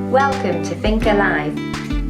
Welcome to Think Alive.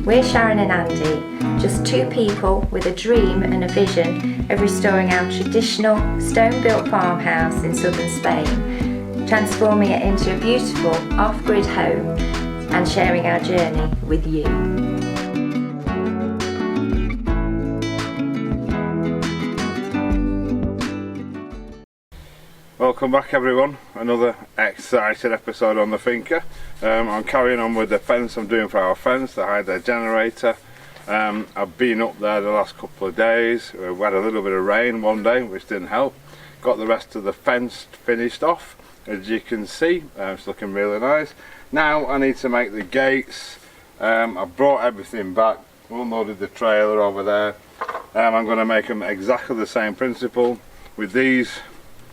We're Sharon and Andy, just two people with a dream and a vision of restoring our traditional stone-built farmhouse in southern Spain, transforming it into a beautiful off-grid home and sharing our journey with you. Welcome back everyone, another exciting episode on the Thinker. I'm carrying on with the fence I'm doing for our fence to hide their generator. I've been up there the last couple of days. We had a little bit of rain one day which didn't help. Got the rest of the fence finished off, as you can see. It's looking really nice. Now I need to make the gates. I've brought everything back, unloaded the trailer over there. I'm going to make them exactly the same principle with these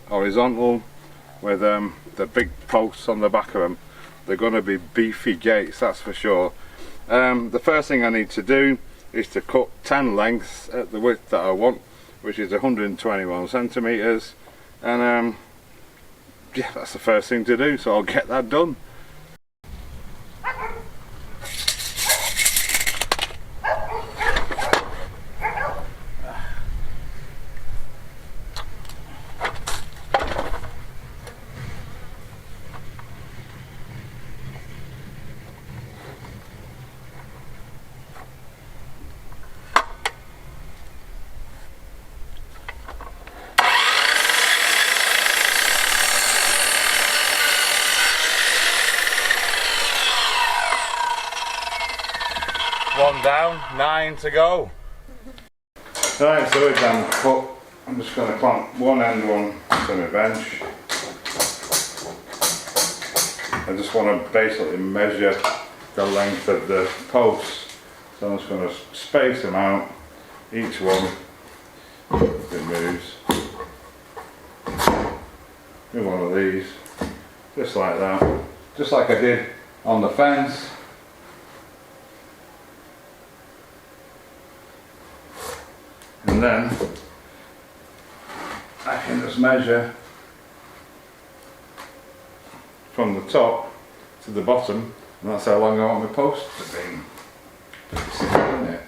horizontal with the big posts on the back of them. They're going to be beefy gates, that's for sure. The first thing I need to do is to cut 10 lengths at the width that I want, which is 121 centimeters, and yeah, that's the first thing to do, so I'll get that done. One down, 9 to go. Right, so we're done cut. I'm just going to clamp one end one to my bench. I just want to basically measure the length of the posts. So I'm just going to space them out, each one, if it moves. Do one of these, just like that. Just like I did on the fence. And then I can just measure from the top to the bottom, and that's how long I want my post to be. Pretty simple, isn't it?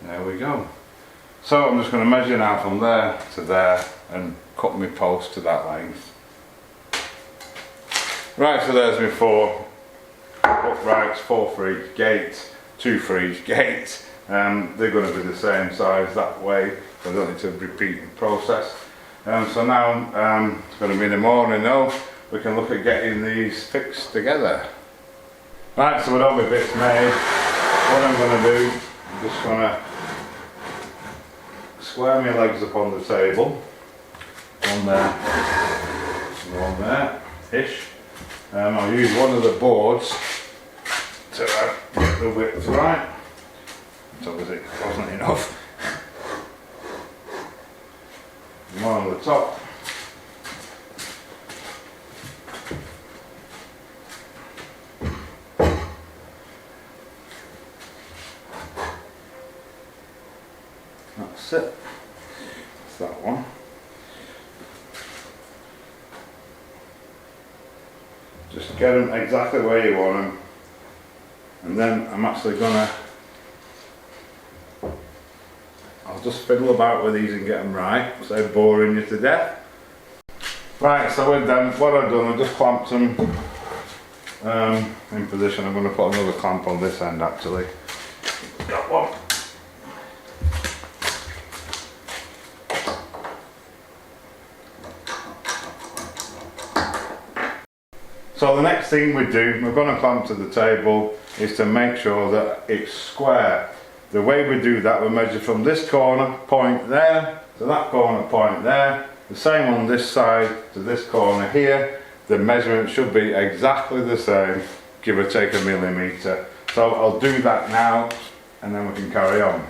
There we go. So I'm just going to measure now from there to there and cut my post to that length. Right, so there's my 4 uprights, 4 for each gate, 2 for each gate. They're going to be the same size that way, so I don't need to repeat the process. So now it's going to be in the morning now, we can look at getting these fixed together. Right, so with all my bits made, what I'm going to do, I'm just going to square my legs up on the table. One there, one there, ish. I'll use one of the boards to get the width right. So it wasn't enough. And one on the top. That's it. That's that one. Just get them exactly where you want them, and then I'm actually gonna, I'll just fiddle about with these and get them right, so they're boring you to death. Right, so with them, what I've done, I've just clamped them in position. I'm going to put another clamp on this end actually. That one. So the next thing we do, we're going to clamp to the table, is to make sure that it's square. The way we do that, we measure from this corner point there to that corner point there. The same on this side to this corner here. The measurement should be exactly the same, give or take a millimetre. So I'll do that now, and then we can carry on.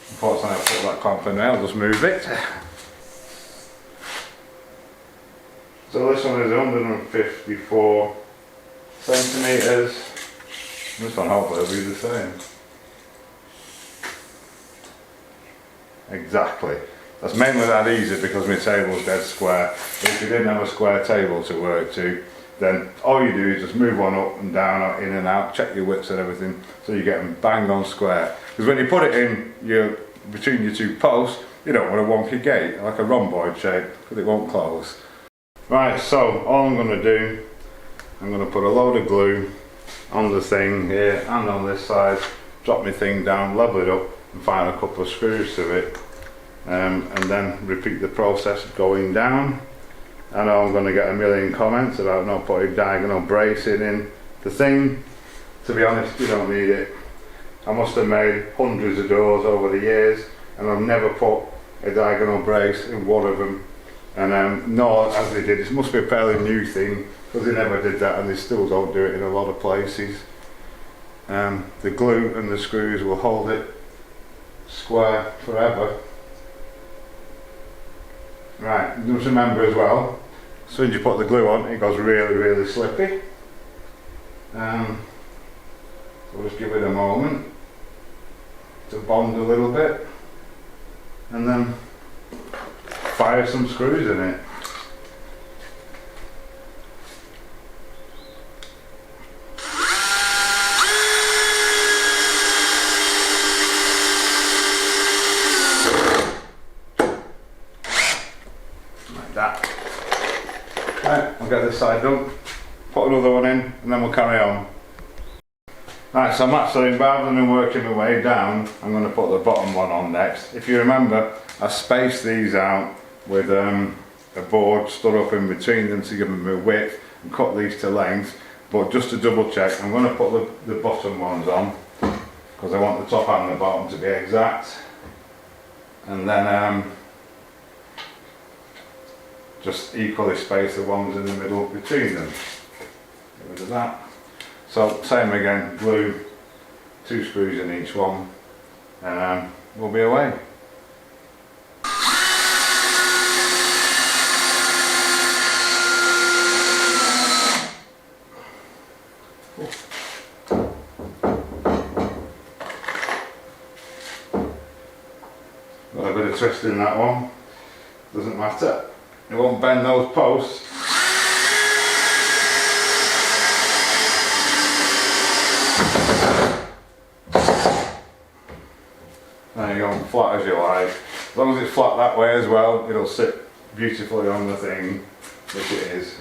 Unfortunately, I'll put that clamp in there, I'll just move it. So this one is 154 centimetres. This one hopefully will be the same. Exactly. That's mainly that easy because my table's dead square. If you didn't have a square table to work to, then all you do is just move one up and down, in and out, check your widths and everything, so you get them bang on square. Because when you put it in between your two posts, you don't want a wonky gate, like a rhomboid shape, because it won't close. Right, so all I'm going to do, I'm going to put a load of glue on the thing here and on this side, drop my thing down, level it up and find a couple of screws to it, and then repeat the process going down. I know I'm going to get a million comments about not putting diagonal bracing in the thing. To be honest, you don't need it. I must have made hundreds of doors over the years and I've never put a diagonal brace in one of them. And nor as they did, it must be a fairly new thing because they never did that and they still don't do it in a lot of places. The glue and the screws will hold it square forever. Right, just remember as well, as soon as you put the glue on, it goes really, really slippy. So just give it a moment to bond a little bit and then fire some screws in it. Right, I'll get this side done, put another one in and then we'll carry on. Right, so I'm actually, rather than working my way down, I'm going to put the bottom one on next. If you remember, I spaced these out with a board stood up in between them to give them a width and cut these to length, but just to double check, I'm going to put the bottom ones on because I want the top and the bottom to be exact, and then just equally space the ones in the middle between them. Get rid of that. So same again, glue 2 screws in each one and we'll be away. Got a bit of twist in that one, doesn't matter. It won't bend those posts. There you go, flat as you like. As long as it's flat that way as well, it'll sit beautifully on the thing, which it is.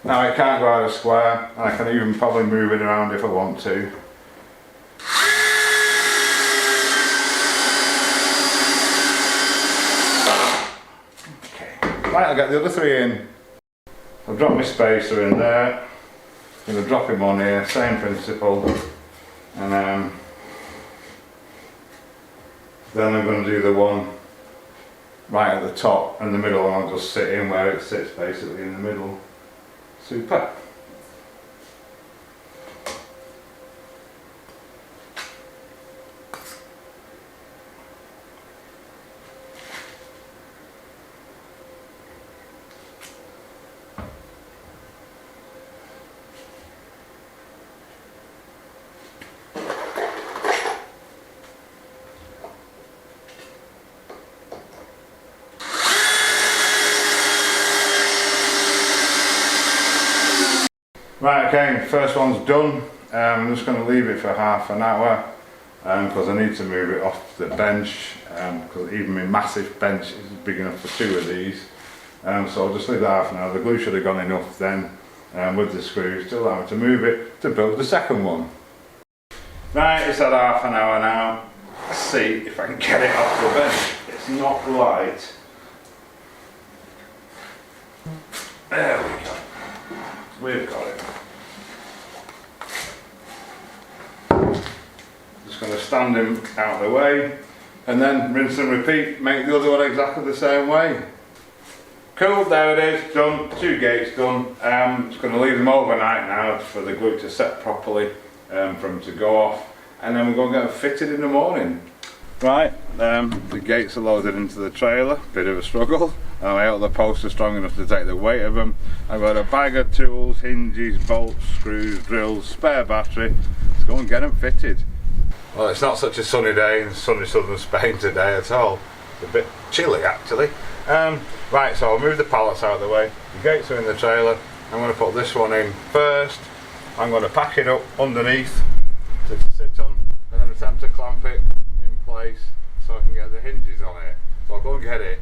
Now it can't go out of square, and I can even probably move it around if I want to. Okay, right, I'll get the other 3 in. I'll drop my spacer in there, I'm going to drop him on here, same principle, and then I'm going to do the one right at the top and the middle, and I'll just sit in where it sits basically in the middle. Super. Right, okay, first one's done. I'm just going to leave it for half an hour because I need to move it off the bench because even my massive bench is big enough for 2 of these. So I'll just leave that half an hour. The glue should have gone enough then with the screws to allow me to move it to build the second one. Right, it's at half an hour now. Let's see if I can get it off the bench. It's not light. There we go. We've got it. Just going to stand him out of the way and then rinse and repeat, make the other one exactly the same way. Cool, there it is, done, 2 gates done. Just going to leave them overnight now for the glue to set properly, for them to go off, and then we're going to get them fitted in the morning. Right, the gates are loaded into the trailer, bit of a struggle. I hope the posts are strong enough to take the weight of them. I've got a bag of tools, hinges, bolts, screws, drills, spare battery. Let's go and get them fitted. Well, it's not such a sunny day in sunny southern Spain today at all. It's a bit chilly actually. Right, so I'll move the pallets out of the way. The gates are in the trailer. I'm going to put this one in first. I'm going to pack it up underneath to sit on and then attempt to clamp it in place so I can get the hinges on it. So I'll go and get it.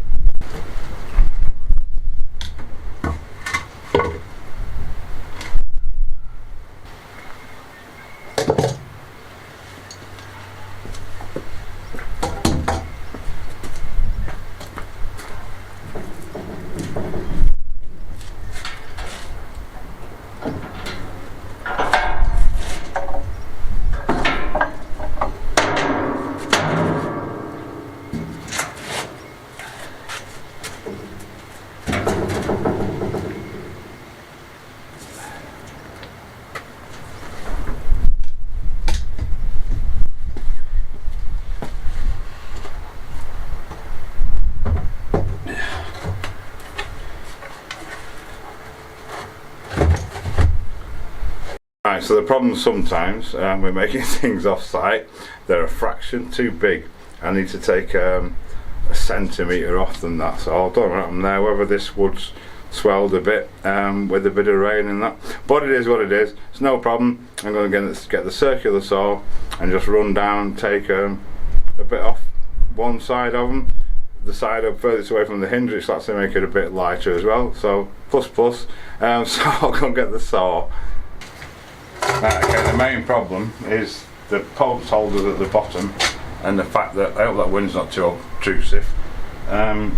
Right, so the problem sometimes we're making things off site, they're a fraction too big. I need to take a centimetre off them, that's all. Don't know them there, whether this wood's swelled a bit with a bit of rain and that. But it is what it is, it's no problem. I'm going to get the circular saw and just run down, take a bit off one side of them. The side up furthest away from the hinge, which actually make it a bit lighter as well. So plus. So I'll go and get the saw. Right, okay, the main problem is the post holders at the bottom and the fact that, I hope that wind's not too obtrusive, and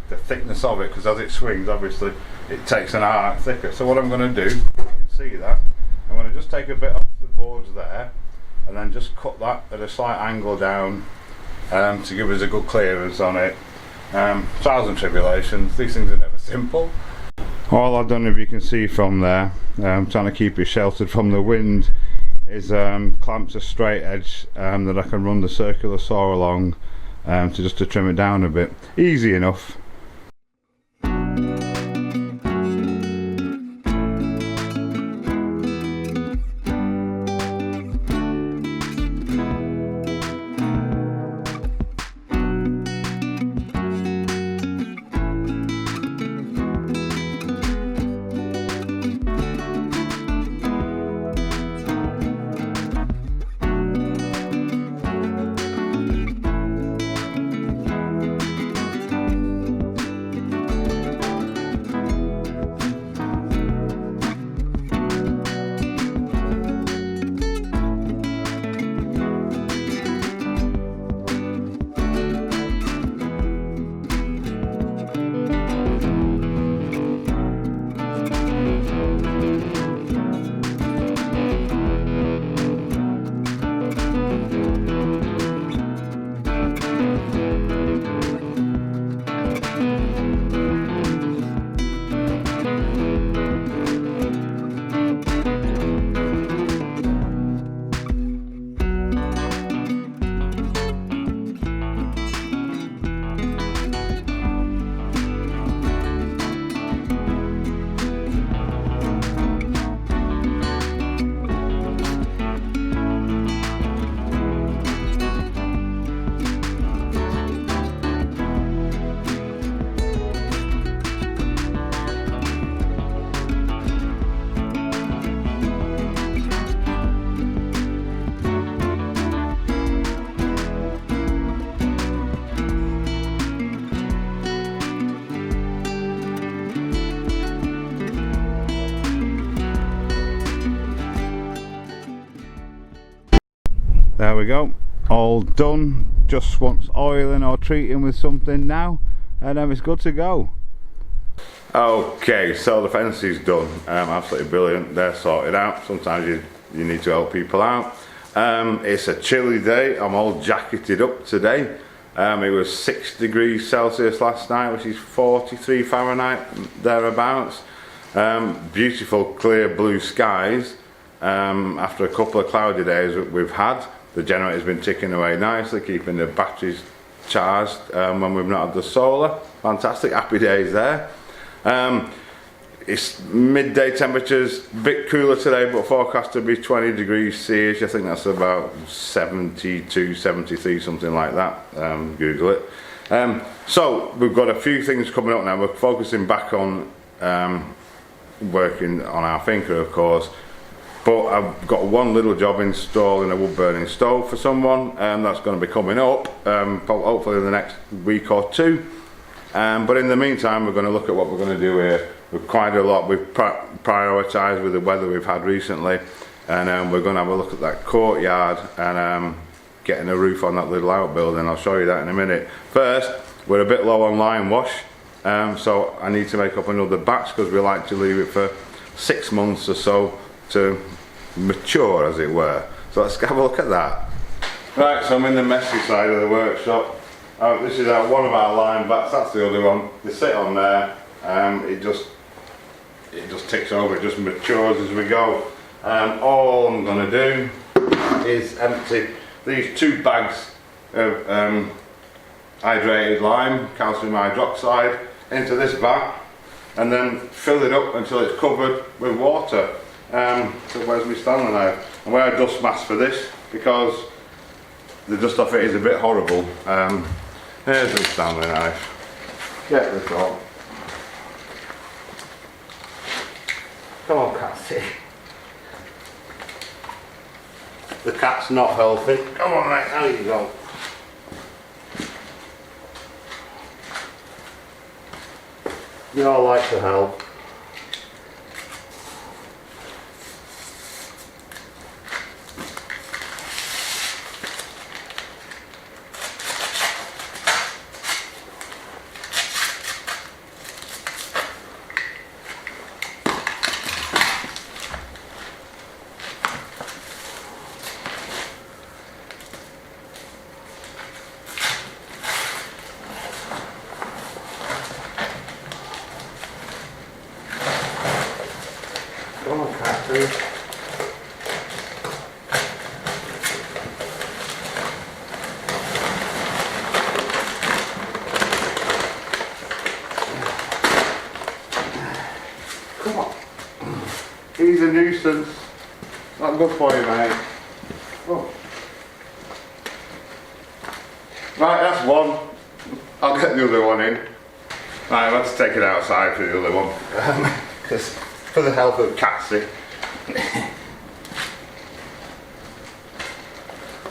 the thickness of it, because as it swings obviously it takes an arc thicker. So what I'm going to do, you can see that, I'm going to just take a bit off the boards there and then just cut that at a slight angle down to give us a good clearance on it. Trials and tribulations, these things are never simple. All I've done, if you can see from there, trying to keep it sheltered from the wind, is clamped a straight edge that I can run the circular saw along to trim it down a bit. Easy enough. There we go, all done. Just wants oiling or treating with something now, and it's good to go. Okay, so the fence is done. Absolutely brilliant. They're sorted out. Sometimes you need to help people out. It's a chilly day. I'm all jacketed up today. It was 6 degrees Celsius last night, which is 43 Fahrenheit thereabouts. Beautiful clear blue skies after a couple of cloudy days that we've had. the generator's been ticking away nicely, keeping the batteries charged when we've not had the solar. Fantastic, happy days there. It's midday temperatures, a bit cooler today, but forecast to be 20 degrees C-ish. I think that's about 72, 73, something like that. Google it. So we've got a few things coming up now. We're focusing back on working on our Finca, of course. But I've got one little job installing a wood burning stove for someone, and that's going to be coming up hopefully in the next week or two. But in the meantime, we're going to look at what we're going to do here. We've quite a lot we've prioritised with the weather we've had recently, and we're going to have a look at that courtyard and getting a roof on that little outbuilding. I'll show you that in a minute. First, we're a bit low on lime wash, so I need to make up another batch because we like to leave it for 6 months or so to mature, as it were. So let's have a look at that. Right, so I'm in the messy side of the workshop. This is one of our lime bats, that's the other one. They sit on there, it just ticks over, it just matures as we go. All I'm going to do is empty these 2 bags of hydrated lime, calcium hydroxide, into this vat, and then fill it up until it's covered with water. So where's my Stanley knife? I wear a dust mask for this because the dust off it is a bit horrible. Here's my Stanley knife. Get this on. Come on, Cassie. The cat's not healthy. Come on, mate, there you go. We all like to help. Come on, Catherine. Come on. He's a nuisance. Not good for you, mate. Oh. Right, that's one. I'll get the other one in. Right, let's take it outside for the other one. Because for the health of Cassie.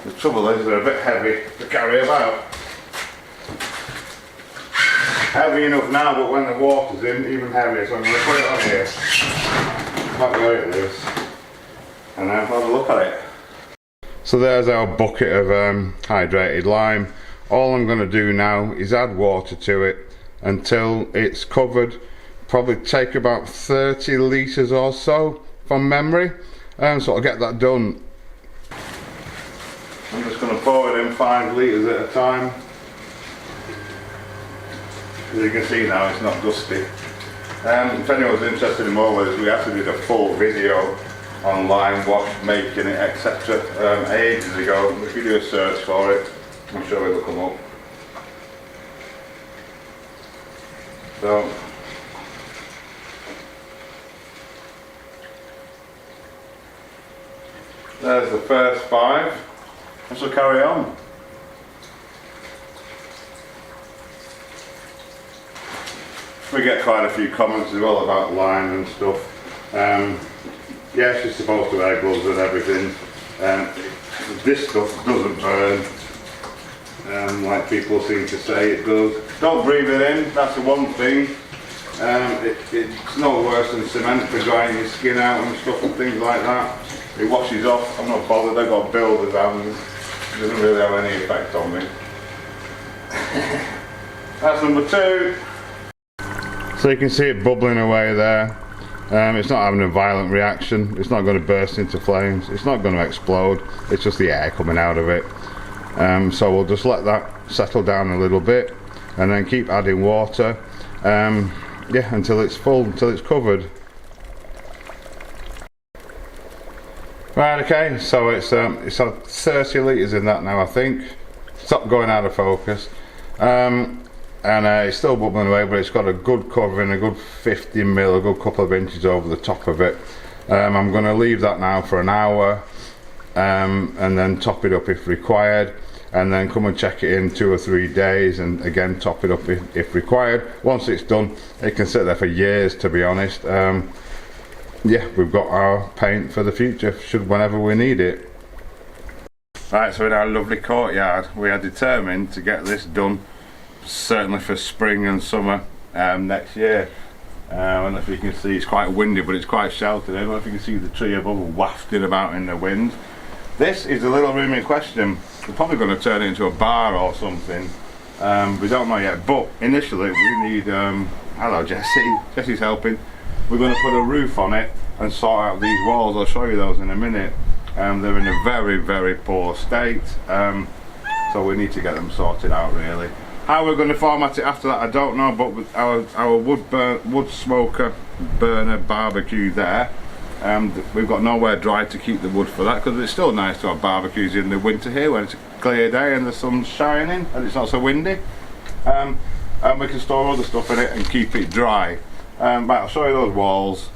The trouble is they're a bit heavy to carry about. Heavy enough now, but when the water's in, even heavier. So I'm going to put it on here. Back where it is. And then have a look at it. So there's our bucket of hydrated lime. All I'm going to do now is add water to it until it's covered. Probably take about 30 litres or so from memory, so I'll get that done. I'm just going to pour it in 5 litres at a time. As you can see now, it's not dusty. If anyone's interested in more with this, we actually did a full video on lime wash, making it, etc. Ages ago. If you do a search for it, I'm sure it'll come up. So there's the first 5. And so carry on. We get quite a few comments as well about lime and stuff. Yes, you're supposed to wear gloves and everything. This stuff doesn't burn, like people seem to say it does. Don't breathe it in, that's the one thing. It's no worse than cement for drying your skin out and stuff and things like that. It washes off. I'm not bothered. I've got builders hands. It doesn't really have any effect on me. That's number 2. So you can see it bubbling away there. It's not having a violent reaction. It's not going to burst into flames. It's not going to explode. It's just the air coming out of it. So we'll just let that settle down a little bit and then keep adding water. Yeah, until it's full, until it's covered. Right, okay, so it's had 30 litres in that now, I think. Stopped going out of focus. And it's still bubbling away, but it's got a good covering, a good 50 mil, a good couple of inches over the top of it. I'm going to leave that now for an hour, and then top it up if required, and then come and check it in 2 or 3 days, and again top it up if required. Once it's done, it can sit there for years, to be honest. Yeah, we've got our paint for the future, whenever we need it. Right, so in our lovely courtyard, we are determined to get this done, certainly for spring and summer next year. I don't know if you can see, it's quite windy, but it's quite sheltered. I don't know if you can see the tree above wafting about in the wind. This is the little room in question. We're probably going to turn it into a bar or something. We don't know yet, but initially we need, hello Jessie, Jessie's helping. We're going to put a roof on it and sort out these walls. I'll show you those in a minute. They're in a very, very poor state, so we need to get them sorted out really. How we're going to format it after that I don't know, but with our wood smoker burner barbecue there, we've got nowhere dry to keep the wood for that, because it's still nice to have barbecues in the winter here when it's a clear day and the sun's shining and it's not so windy. And we can store other stuff in it and keep it dry. But I'll show you those walls.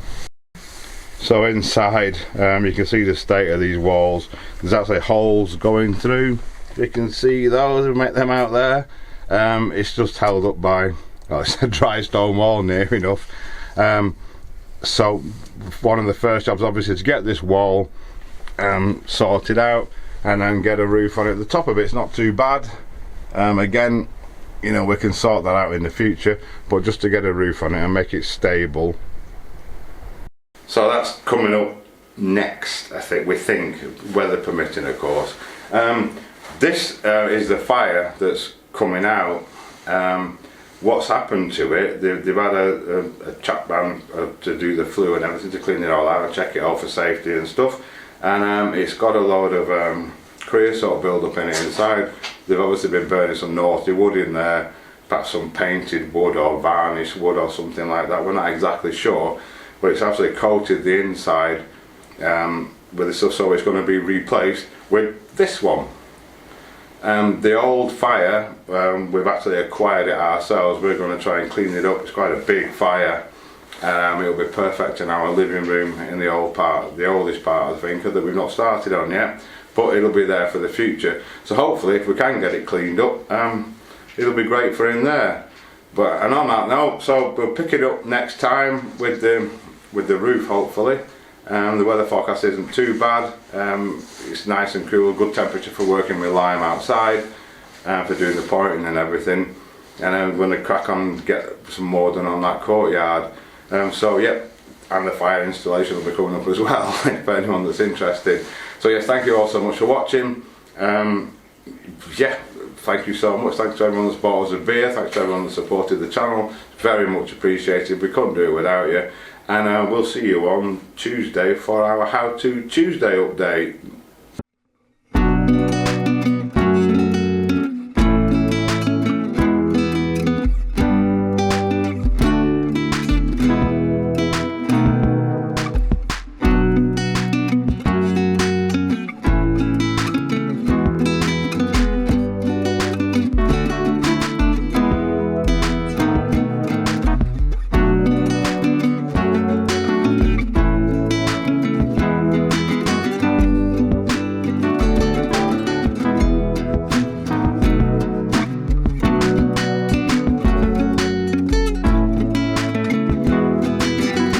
So inside, you can see the state of these walls. There's actually holes going through. You can see those, we make them out there. It's just held up by, well, it's a dry stone wall near enough. So one of the first jobs obviously is to get this wall sorted out and then get a roof on it. The top of it's not too bad. Again, you know, we can sort that out in the future, but just to get a roof on it and make it stable. So that's coming up next, I think, weather permitting of course. This is the fire that's coming out. What's happened to it, they've had a chap round to do the flue and everything, to clean it all out and check it all for safety and stuff, and it's got a load of creosote build up in it inside. They've obviously been burning some naughty wood in there, perhaps some painted wood or varnished wood or something like that, we're not exactly sure, but it's actually coated the inside with this stuff, so it's going to be replaced with this one. The old fire, we've actually acquired it ourselves. We're going to try and clean it up. It's quite a big fire. It'll be perfect in our living room in the oldest part of the finca that we've not started on yet, but it'll be there for the future. So hopefully, if we can get it cleaned up, it'll be great for in there. And on that note, so we'll pick it up next time with the roof, hopefully. The weather forecast isn't too bad. It's nice and cool, good temperature for working with lime outside, for doing the pointing and everything. And then we're going to crack on and get some more done on that courtyard. So yeah, and the fire installation will be coming up as well, if anyone that's interested. So yes, thank you all so much for watching. Yeah, thank you so much. Thanks to everyone that's bought us a beer. Thanks to everyone that supported the channel. Very much appreciated. We couldn't do it without you. And we'll see you on Tuesday for our How To Tuesday update.